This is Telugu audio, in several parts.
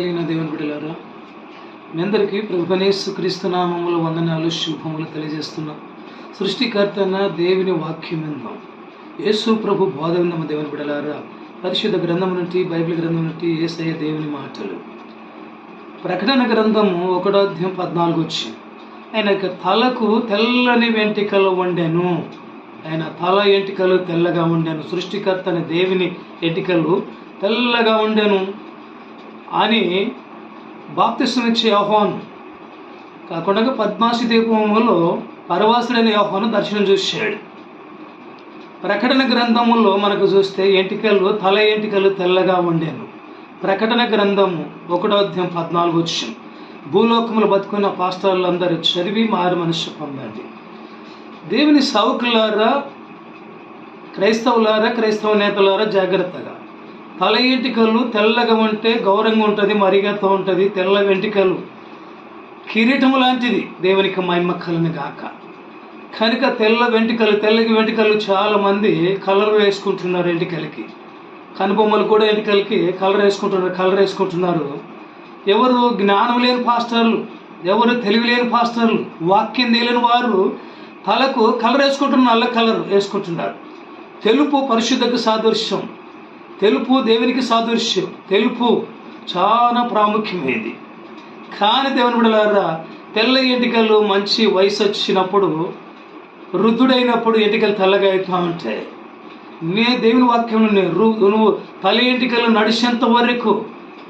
దేవుని బిడ్డలారా, మీ అందరికీ ప్రభువైన యేసుక్రీస్తు నామములో వందనాలు శుభములు తెలియజేస్తున్నాం. సృష్టికర్త అయిన దేవుని వాక్యం విందాం. యేసు ప్రభు బోధ విందాము. దేవుని బిడ్డలారా, పరిశుద్ధ గ్రంథం నుండి, బైబిల్ గ్రంథం నుండి యేసయ్య దేవుని మాటలు. ప్రకటన గ్రంథము 1:14 ఆయన తలకు తెల్లని వెంట్రుకలు ఉండెను. ఆయన తల ఎంటికలు తెల్లగా ఉండెను. సృష్టికర్త అనే దేవుని ఎంటికలు తెల్లగా ఉండెను అని బాప్తిస్మం ఇచ్చే యోహాను కాకుండా పద్మాసి దీపంలో పరవాసుడైన యోహాను దర్శనం చూశాడు. ప్రకటన గ్రంథములో మనకు చూస్తే తల ఎంటికలు తెల్లగా ఉండేను. ప్రకటన గ్రంథము 1:14 భూలోకములు బతుకున్న పాస్టర్లందరూ చదివి మారు మనస్సు పొందండి. దేవుని సేవకులారా, క్రైస్తవులారా, క్రైస్తవ నేతలారా, జాగ్రత్తగా. తల ఎంటికలు తెల్లగా ఉంటే గౌరవంగా ఉంటుంది, మరిగతో ఉంటుంది. తెల్ల వెంట్రుకలు కిరీటము లాంటిది, దేవునికి మహిమ కలుగును గాక. కనుక తెల్లగి వెంట్రుకలు చాలామంది కలర్ వేసుకుంటున్నారు. ఎంటికలకి కనుబొమ్మలు కూడా ఎంటికలకి కలర్ వేసుకుంటున్నారు. ఎవరు జ్ఞానం లేని పాస్టర్లు, ఎవరు తెలివి లేని పాస్టర్లు, వాక్యం తెలియని వారు తలకు కలర్ వేసుకుంటున్నారు, నల్ల కలర్ వేసుకుంటున్నారు. తెలుపు పరిశుద్ధకు సాదృశ్యం, తెలుపు దేవునికి సాదృశ్యం, తెలుపు చాలా ప్రాముఖ్యమైనది. కానీ దేవుని బిడ్డలారా, తెల్ల ఎంటికలు మంచి వయసు వచ్చినప్పుడు, వృద్ధుడైనప్పుడు ఎంటికలు తెల్లగా అవుతూ ఉంటాయి. దేవుని వాక్యం నువ్వు తల ఎంటికలు నడిచేంత వరకు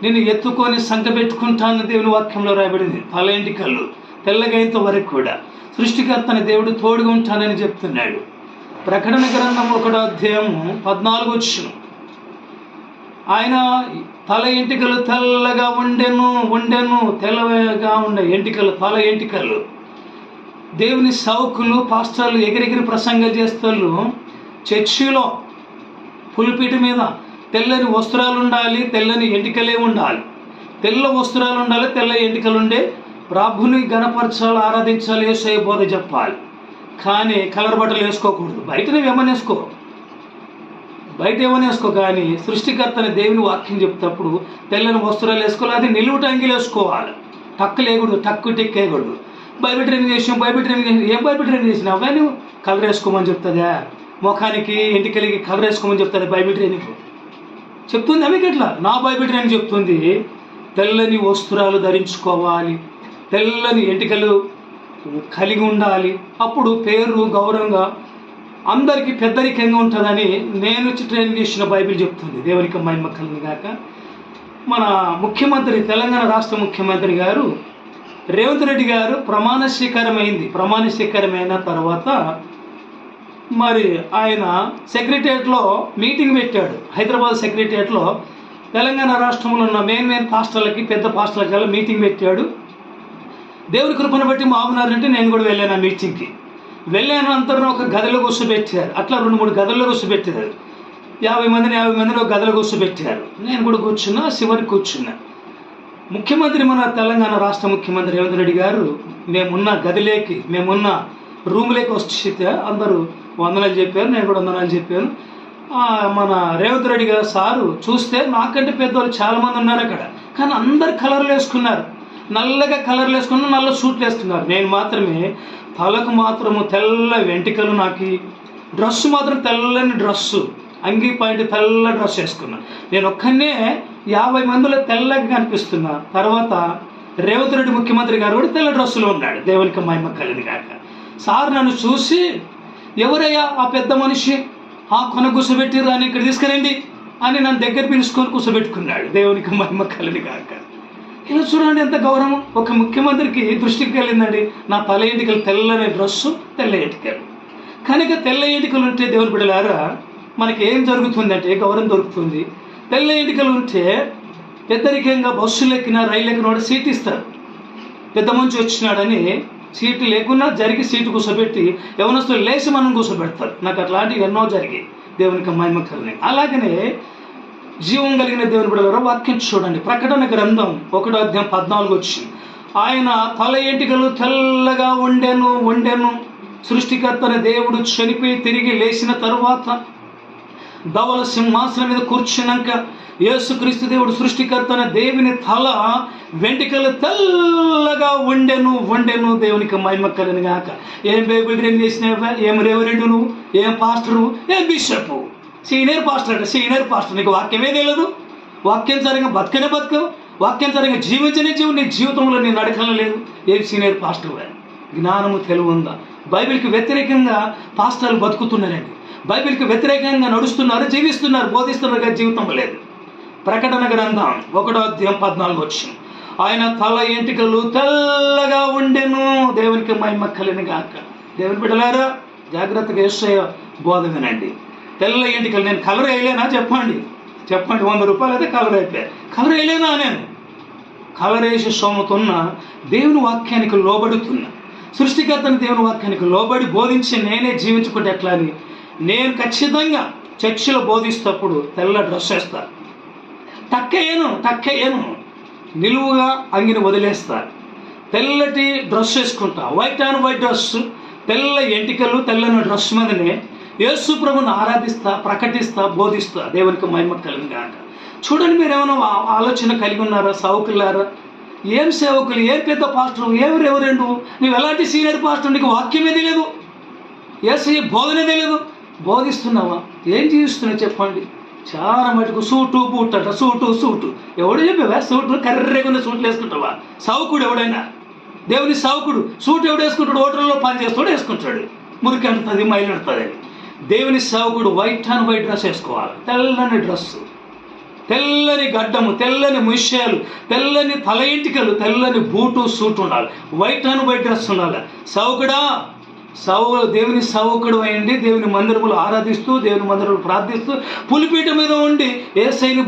నేను ఎత్తుకొని సంక పెట్టుకుంటాను దేవుని వాక్యంలో రాయబడింది. తల ఎంటికలు తెల్లగైనంత వరకు కూడా సృష్టికర్త అనే దేవుడు తోడుగా ఉంటానని చెప్తున్నాడు. ప్రకటన గ్రంథం 1:14 ఆయన తల ఎంటికలు తెల్లగా ఉండెను తెల్లగా ఉండే ఎంటికలు, తల ఎంటికలు. దేవుని సేవకులు, పాస్టర్లు ఎగిరెగిరి ప్రసంగాలు చేస్తారు. చర్చిలో పులిపీట మీద తెల్లని వస్త్రాలు ఉండాలి, తెల్లని ఎంటికలే ఉండాలి. తెల్ల వస్త్రాలు ఉండాలి, తెల్ల ఎంటికలు ఉండే ప్రభుని గణపరచాలి, ఆరాధించాలి, యేసయ్య బోధ చెప్పాలి. కానీ కలర్ బట్టలు వేసుకోకూడదు. బయట ఏమని వేసుకో, కానీ సృష్టికర్తని దేవుని వాక్యం చెప్తేప్పుడు తెల్లని వస్త్రాలు వేసుకోవాలి. అది నిలువుట అంగిలు వేసుకోవాలి. టక్కు లేకూడదు, టక్కు టెక్కేయకూడదు. బైబిల్ ట్రైనింగ్ చేసాం. ఏం బైబిల్ ట్రైనింగ్ చేసినా అవే నువ్వు కలర్ వేసుకోమని చెప్తుందా? ముఖానికి ఎంటికలకి కలర్ వేసుకోమని చెప్తుంది బైబిల్ ట్రైనింగ్ చెప్తుంది. అవి ఎట్లా? నా బైబిల్ ట్రైనింగ్ చెప్తుంది తెల్లని వస్త్రాలు ధరించుకోవాలి, తెల్లని ఎంటికలు కలిగి ఉండాలి. అప్పుడు పేరు గౌరవంగా అందరికీ పెద్దరికంగా ఉంటుందని నేను ట్రైనింగ్ చేసిన బైబిల్ చెప్తుంది. దేవునికి మహిమ కలుగును గాక. మన ముఖ్యమంత్రి, తెలంగాణ రాష్ట్ర ముఖ్యమంత్రి గారు రేవంత్ రెడ్డి గారు ప్రమాణ స్వీకారమైన తర్వాత మరి ఆయన సెక్రటేరియట్లో మీటింగ్ పెట్టాడు. హైదరాబాద్ సెక్రటేరియట్లో తెలంగాణ రాష్ట్రంలో ఉన్న మెయిన్ పాస్టర్లకి, పెద్ద పాస్టర్లకి మీటింగ్ పెట్టాడు. దేవుని కృపను బట్టి మాగున్నారంటే నేను కూడా వెళ్ళాను. ఆ మీటింగ్కి వెళ్ళాను. అందరూ ఒక గదిలో కూర్చోబెట్టారు. అట్లా 2-3 గదుల్లో కూర్చోబెట్టారు. 50 మందిని ఒక గదిలో కూర్చోబెట్టారు. నేను కూడా కూర్చున్నా, చివరికి కూర్చున్నా. ముఖ్యమంత్రి, మన తెలంగాణ రాష్ట్ర ముఖ్యమంత్రి రేవంత్ రెడ్డి గారు మేమున్న రూమ్లోకి వస్తే అందరూ వందనాలు చెప్పారు. నేను కూడా వందనాలు చెప్పాను. మన రేవంత్ రెడ్డి గారు సారు చూస్తే నాకంటే పెద్దవాళ్ళు చాలామంది ఉన్నారు అక్కడ. కానీ అందరు కలర్లు వేసుకున్నారు, నల్లగా కలర్లు వేసుకున్నారు, నల్ల సూట్లు వేసుకున్నారు. నేను మాత్రమే తలకు మాత్రము తెల్ల వెంట్రుకలు, నాకు డ్రెస్సు మాత్రం తెల్లని డ్రెస్సు, అంగీ పాయింట్ తెల్ల డ్రెస్ వేసుకున్నాను. నేను ఒక్కనే 50 మందిలో తెల్లగా కనిపిస్తున్నా. తర్వాత రేవంత్ రెడ్డి ముఖ్యమంత్రి గారు కూడా తెల్ల డ్రెస్సులో ఉన్నాడు. దేవునికి మహిమ కలుగును గాక. సార్ నన్ను చూసి, ఎవరయ్యా ఆ పెద్ద మనిషి, కొన కూర్చోబెట్టిర్రు అని ఇక్కడ తీసుకురండి అని నన్ను దగ్గర పిలుచుకొని కూర్చోబెట్టుకున్నాడు. దేవునికి మహిమ కలుగును గాక. ఇలా చూడండి ఎంత గౌరవం. ఒక ముఖ్యమంత్రికి దృష్టికి వెళ్ళిందండి. నా తల ఎంటికలు తెల్లని డ్రెస్సు, తెల్ల ఎంటికలు. కనుక తెల్ల ఎంటికలు ఉంటే దేవుని బిడ్డలారా మనకి ఏం జరుగుతుందంటే గౌరవం దొరుకుతుంది. తెల్ల ఎంటికలు ఉంటే పెద్దరికంగా బస్సులు ఎక్కినా, రైలు ఎక్కిన సీట్ ఇస్తారు. పెద్ద మంచి వచ్చినాడని సీటు లేకున్నా జరిగి సీటు కూర్చోబెట్టి యవనస్తులు లేచి మనం కూర్చోబెడతారు. నాకు అట్లాంటివి ఎన్నో జరిగాయి. దేవునికి మహిమ కలుగును. అలాగనే జీవం కలిగిన దేవుని బిడ్డలారా వాక్యం చూడండి. ప్రకటన గ్రంథం 1:14 ఆయన తల ఎంటికలు తెల్లగా ఉండెను. సృష్టికర్త అనే దేవుడు చనిపోయి తిరిగి లేచిన తరువాత ధవల సింహాసనం మీద కూర్చున్నాక యేసుక్రీస్తు దేవుడు సృష్టికర్త అనే దేవుని తల వెంట్రుకలు తెల్లగా వండెను. దేవునికి మహిమ కలుగును గాక. ఏం బైబిల్ ట్రైనింగ్ చేసినావా? ఏం రెవరెండు నువ్వు? ఏం పాస్టరు? ఏం బిషప్? సీనియర్ పాస్టర్ అంటే సీనియర్ పాస్టర్. నీకు వాక్యమే తెలియదు. వాక్యం సరిగా బతకవు. వాక్యం సరిగా జీవించనే నీ జీవితంలో నీ నడకలు లేదు. ఏం సీనియర్ పాస్టర్? జ్ఞానము తెలివి ఉందా? బైబిల్కి వ్యతిరేకంగా పాస్టర్లు బతుకుతున్నారండి. బైబిల్కి వ్యతిరేకంగా నడుస్తున్నారు, జీవిస్తున్నారు, బోధిస్తున్నారు, కానీ జీవితం లేదు. ప్రకటన గ్రంథం 1:14 ఆయన తల ఎంటికలు తెల్లగా ఉండెను. దేవునికి మహిమ కలుగును గాక. దేవుని బిడ్డలారా, జాగ్రత్తగా యేసయ్య బోధ వినండి. తెల్ల ఎంటికలు నేను కలర్ వేయలేనా? చెప్పండి 100 రూపాయలు అయితే కలర్ అయిపోయాయి. కలర్ వేయలేనా? నేను కలర్ వేసి సోముతున్న దేవుని వాక్యానికి లోబడుతున్నా. సృష్టికర్తని దేవుని వాక్యానికి లోబడి బోధించి నేనే జీవించుకుంటే ఎట్లా అని నేను ఖచ్చితంగా చర్చిలో బోధిస్తప్పుడు తెల్ల డ్రెస్ వేస్తా. టక్కేయను నిలువుగా అంగిని వదిలేస్తా. తెల్లటి డ్రెస్ వేసుకుంటా. వైట్ డ్రెస్, తెల్ల ఎంటికలు, తెల్లని డ్రెస్ మీదనే యేసు ప్రభుని ఆరాధిస్తా, ప్రకటిస్తా, బోధిస్తా. దేవునికి మహిమ కలుగును గాక. చూడండి, మీరు ఏమైనా ఆలోచన కలిగి ఉన్నారా? సేవకులారా, ఏం సేవకులు, ఏం పెద్ద పాస్టర్, ఏం రెవరెండు, నువ్వు ఎలాంటి సీనియర్ పాస్టర్? నీకు వాక్యమే తెలియదు, యేసయ్య బోధనే తెలియదు. బోధిస్తున్నావా? ఏం జీవిస్తున్నావు చెప్పండి? చాలా మటుకు సూటు బూట్ అంట. సూటు ఎవడు చెప్పేవా? సూటు కర్రెగున్న సూట్లు వేసుకుంటావా? సౌకుడు ఎవడైనా, దేవుని సౌకుడు సూట్ ఎవడు వేసుకుంటాడు? హోటల్లో పని చేస్తాడు, వేసుకుంటాడు. మురికి అంటుంది, మైలు అంటుంది. దేవుని సేవకుడు వైట్ డ్రెస్ వేసుకోవాలి. తెల్లని డ్రెస్సు, తెల్లని గడ్డము, తెల్లని ముష్యాలు, తెల్లని తల ఎంటికలు, తెల్లని బూటు సూట్ ఉండాలి. వైట్ డ్రెస్ ఉండాలి. దేవుని సేవకుడు అయ్యండి. దేవుని మందిరములు ఆరాధిస్తూ, దేవుని మందిరములు ప్రార్థిస్తూ, పులిపీట మీద ఉండి యేసయ్యను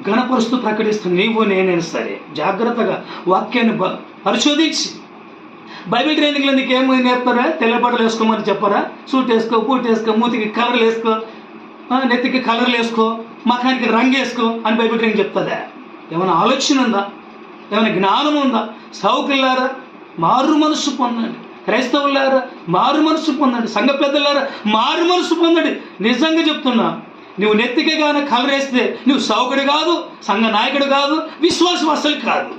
గణపరుస్తూ ప్రకటిస్తూ నీవు నేనైనా సరే జాగ్రత్తగా వాక్యాన్ని పరిశోధించి. బైబిల్ ట్రైనింగ్లో నీకేమో నేర్పారా? తెల్ల బట్టలు వేసుకోమని చెప్పారా? సూట్ వేసుకో, బూట్ వేసుకో, మూతికి కలర్లు వేసుకో, నెత్తికి కలర్లు వేసుకో, మఖానికి రంగు వేసుకో అని బైబిల్ ట్రైనింగ్ చెప్తుందా? ఏమైనా ఆలోచన ఉందా? ఏమైనా జ్ఞానం ఉందా? సౌకులారా, మారు మనసు పొందండి. క్రైస్తవులారా, మారు మనసు పొందండి. సంఘ పెద్దలారా, మారు మనసు పొందండి. నిజంగా చెప్తున్నా, నువ్వు నెత్తికే కానీ కలర్ వేస్తే నువ్వు సౌకుడు కాదు, సంఘ నాయకుడు కాదు, విశ్వాసం అసలు కాదు.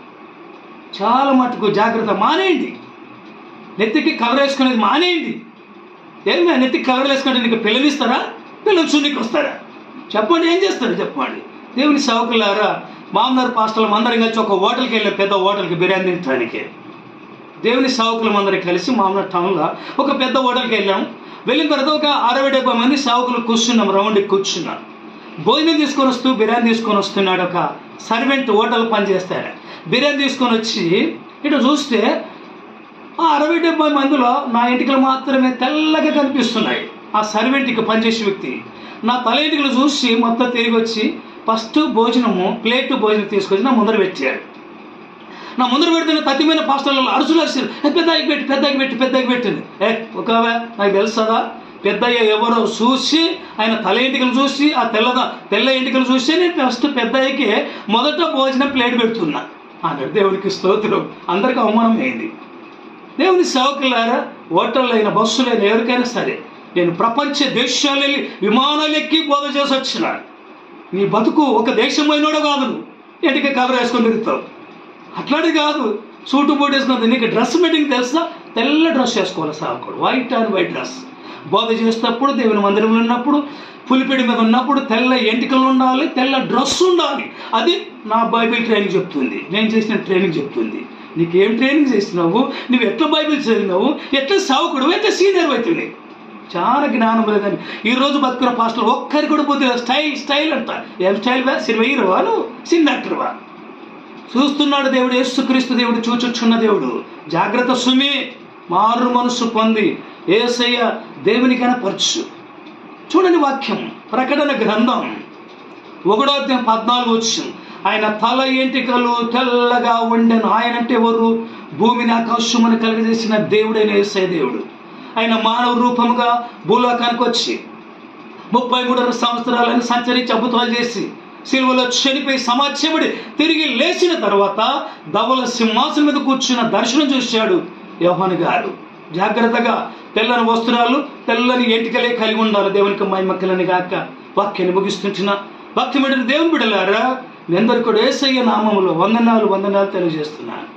చాలా మటుకు జాగ్రత్త మానేయండి. నెత్తికి కలర్ వేసుకునేది మానేయండి. ఏమి నెత్తికి కలర్ వేసుకుంటే నీకు పిల్లనిస్తారా? పిల్లలు చూనికి వస్తారా? చెప్పండి, ఏం చేస్తారు చెప్పండి. దేవుని సేవకులారా, మామూలు పాస్టర్లు అందరం కలిసి ఒక హోటల్కి వెళ్ళాం, పెద్ద హోటల్కి బిర్యానీ తినడానికి. దేవుని సేవకులం అందరం కలిసి మామూలు టౌన్లో ఒక పెద్ద హోటల్కి వెళ్ళాం. వెళ్ళిన తర్వాత ఒక 60-70 మంది సేవకులు కూర్చున్నాం, రౌండ్కి కూర్చున్నాం. భోజనం తీసుకొని వస్తూ బిర్యానీ తీసుకొని వస్తున్నాడు ఒక సర్వెంట్, హోటల్ పనిచేస్తాడు. బిర్యానీ తీసుకొని వచ్చి ఇటు చూస్తే ఆ 60-70 మందిలో నా ఎంటికలు మాత్రమే తెల్లగా కనిపిస్తున్నాయి. ఆ సర్వెంట్కి పనిచేసే వ్యక్తి నా తల ఎంటికలు చూసి మొత్తం తిరిగి వచ్చి ఫస్ట్ ప్లేట్ భోజనం తీసుకొచ్చి నా ముందర పెట్టాడు. నా ముందర పెడుతున్న తత్తిమైన పాస్టర్లలో అరుసులు పెద్దకి పెట్టింది. ఒకవే నాకు తెలుస్తుందా? పెద్దయ్య ఎవరో చూసి ఆయన తల ఎంటికలు చూసి ఆ తెల్ల ఎంటికలు చూసి నేను ఫస్ట్ పెద్దయ్యకి మొదట భోజనం ప్లేట్ పెడుతున్నా అన్నాడు. దేవునికి స్తోత్రం. అందరికీ అవమానం అయింది. దేవుని సేవకులారా, హోటళ్ళైనా బస్సులైనా ఎవరికైనా సరే, నేను ప్రపంచ దేశాలు వెళ్ళి విమానాలు ఎక్కి బోధ చేసి వచ్చిన. నీ బతుకు ఒక దేశం అయినోడో కాదు. నువ్వు ఎంటికి కలర్ వేసుకొని తిరుగుతావు. అట్లాంటిది కాదు. సూటు బూట్ వేసుకున్నది. నీకు డ్రెస్ మీటింగ్ తెలుసా? తెల్ల డ్రెస్ వేసుకోవాలి సేవకుడు. White dress. బోధ చేసేటప్పుడు, దేవుని మందిరంలో ఉన్నప్పుడు, పులిపిడి మీద ఉన్నప్పుడు తెల్ల ఎంటికలు ఉండాలి, తెల్ల డ్రెస్ ఉండాలి. అది నా బైబిల్ ట్రైనింగ్ చెప్తుంది, నేను చేసిన ట్రైనింగ్ చెప్తుంది. నీకేం ట్రైనింగ్ చేస్తున్నావు? నువ్వు ఎట్లా బైబిల్ చదివినావు? ఎట్లా సేవకుడు? ఎట్లా సీనియర్ అవుతుంది? చాలా జ్ఞానం లేదని ఈరోజు బతుకున్న పాస్టర్లు ఒక్కరికి కూడా పోతే స్టైల్ అంట. ఏం స్టైల్ బా? సినిమా హీరోవా నువ్వు? సినిమా యాక్టర్వా? చూస్తున్నాడు దేవుడు, యేసుక్రీస్తు దేవుడు, చూచుచున్న దేవుడు. జాగ్రత్త సుమి, మారు మనసు పొంది యేసయ్య దేవుని కనపరచు. చూడండి వాక్యం, ప్రకటన గ్రంథం 1:14 ఆయన తల ఎంటికలు తెల్లగా ఉండెను. ఆయన అంటే ఎవరు? భూమిని ఆకాశమును కలిగజేసిన దేవుడైన యేసయ్య దేవుడు. ఆయన మానవ రూపముగా భూలోకానికి వచ్చి 33 సంవత్సరాలను సంచరించి అద్భుతాలు చేసి సిలువలో చనిపోయి సమాధ్యపడి తిరిగి లేచిన తర్వాత ధవల సింహాసనం మీద కూర్చున్న దర్శనం చూశాడు యోహాను గారు. జాగ్రత్తగా తెల్లని వస్త్రాలు, తెల్లని ఎంటికలే కలిగి ఉండాలి. దేవునికి మహిమ కలుగును గాక. వాక్యాన్ని ముగిస్తుంటున్నా. భక్తి బిడ్డలు దేవుని బిడ్డలారా, మీ అందరికీ కూడా యేసయ్య నామములో వందనాలు తెలియజేస్తున్నాను.